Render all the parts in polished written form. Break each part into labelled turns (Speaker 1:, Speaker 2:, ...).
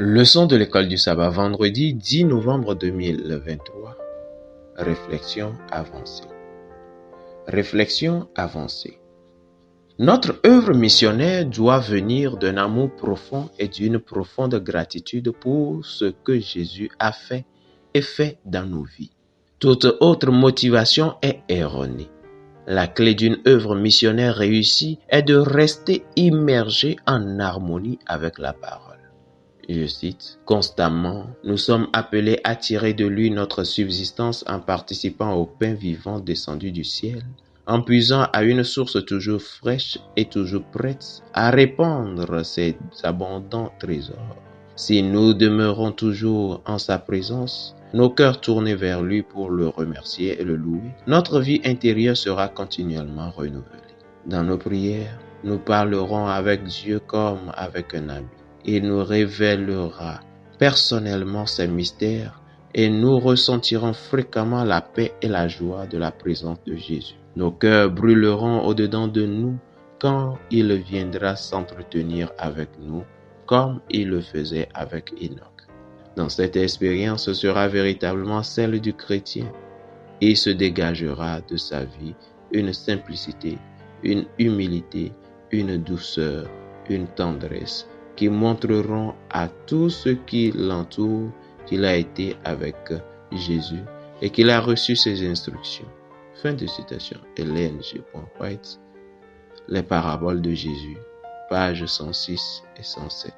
Speaker 1: Leçon de l'école du sabbat, vendredi 10 novembre 2023. Réflexion avancée. Réflexion avancée. Notre œuvre missionnaire doit venir d'un amour profond et d'une profonde gratitude pour ce que Jésus a fait et fait dans nos vies. Toute autre motivation est erronée. La clé d'une œuvre missionnaire réussie est de rester immergé en harmonie avec la parole. Je cite, « Constamment, nous sommes appelés à tirer de lui notre subsistance en participant au pain vivant descendu du ciel, en puisant à une source toujours fraîche et toujours prête à répandre ses abondants trésors. Si nous demeurons toujours en sa présence, nos cœurs tournés vers lui pour le remercier et le louer, notre vie intérieure sera continuellement renouvelée. Dans nos prières, nous parlerons avec Dieu comme avec un ami. Il nous révélera personnellement ses mystères et nous ressentirons fréquemment la paix et la joie de la présence de Jésus. Nos cœurs brûleront au-dedans de nous quand il viendra s'entretenir avec nous comme il le faisait avec Enoch. Dans cette expérience sera véritablement celle du chrétien et se dégagera de sa vie une simplicité, une humilité, une douceur, une tendresse qui montreront à tous ceux qui l'entourent qu'il a été avec Jésus et qu'il a reçu ses instructions. Fin de citation. Ellen G. White, Les paraboles de Jésus, pages 106 et 107.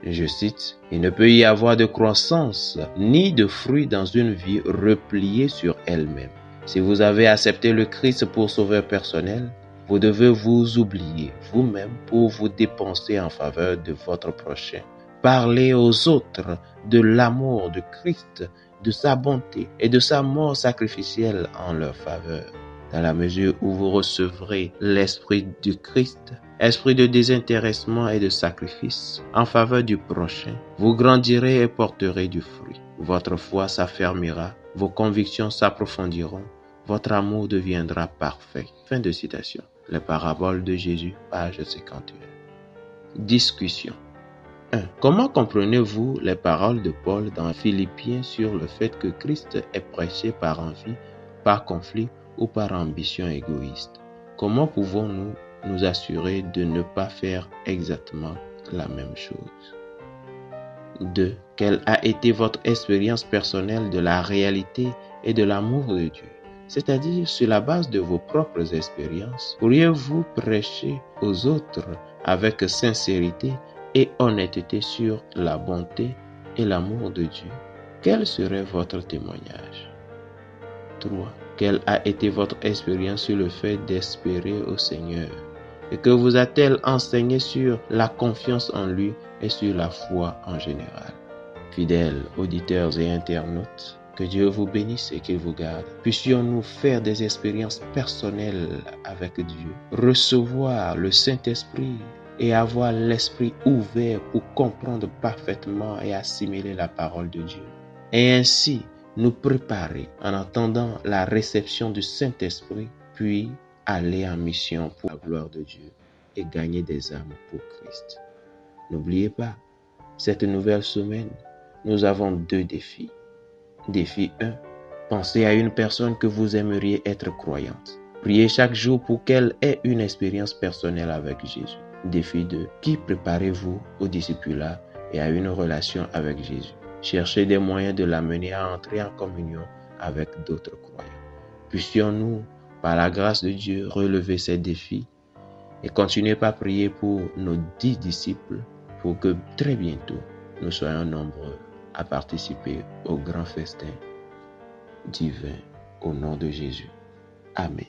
Speaker 1: Je cite, « Il ne peut y avoir de croissance ni de fruit dans une vie repliée sur elle-même. Si vous avez accepté le Christ pour sauveur personnel, vous devez vous oublier vous-même pour vous dépenser en faveur de votre prochain. Parlez aux autres de l'amour de Christ, de sa bonté et de sa mort sacrificielle en leur faveur. Dans la mesure où vous recevrez l'esprit du Christ, esprit de désintéressement et de sacrifice en faveur du prochain, vous grandirez et porterez du fruit. Votre foi s'affermira, vos convictions s'approfondiront, votre amour deviendra parfait. » Fin de citation. Les paraboles de Jésus, page 51. Discussion. 1. Comment comprenez-vous les paroles de Paul dans Philippiens sur le fait que Christ est prêché par envie, par conflit ou par ambition égoïste? Comment pouvons-nous nous assurer de ne pas faire exactement la même chose? 2. Quelle a été votre expérience personnelle de la réalité et de l'amour de Dieu? C'est-à-dire sur la base de vos propres expériences, pourriez-vous prêcher aux autres avec sincérité et honnêteté sur la bonté et l'amour de Dieu? Quel serait votre témoignage? 3. Quelle a été votre expérience sur le fait d'espérer au Seigneur? Et que vous a-t-elle enseigné sur la confiance en lui et sur la foi en général? Fidèles auditeurs et internautes, que Dieu vous bénisse et qu'il vous garde. Puissions-nous faire des expériences personnelles avec Dieu, recevoir le Saint-Esprit et avoir l'esprit ouvert pour comprendre parfaitement et assimiler la parole de Dieu. Et ainsi nous préparer en attendant la réception du Saint-Esprit, puis aller en mission pour la gloire de Dieu et gagner des âmes pour Christ. N'oubliez pas, cette nouvelle semaine, nous avons 2 défis. Défi 1. Pensez à une personne que vous aimeriez être croyante. Priez chaque jour pour qu'elle ait une expérience personnelle avec Jésus. Défi 2. Qui préparez-vous au discipulat et à une relation avec Jésus? Cherchez des moyens de l'amener à entrer en communion avec d'autres croyants. Puissions-nous, par la grâce de Dieu, relever ces défis et continuer par prier pour nos 10 disciples pour que très bientôt nous soyons nombreux à participer au grand festin divin au nom de Jésus. Amen.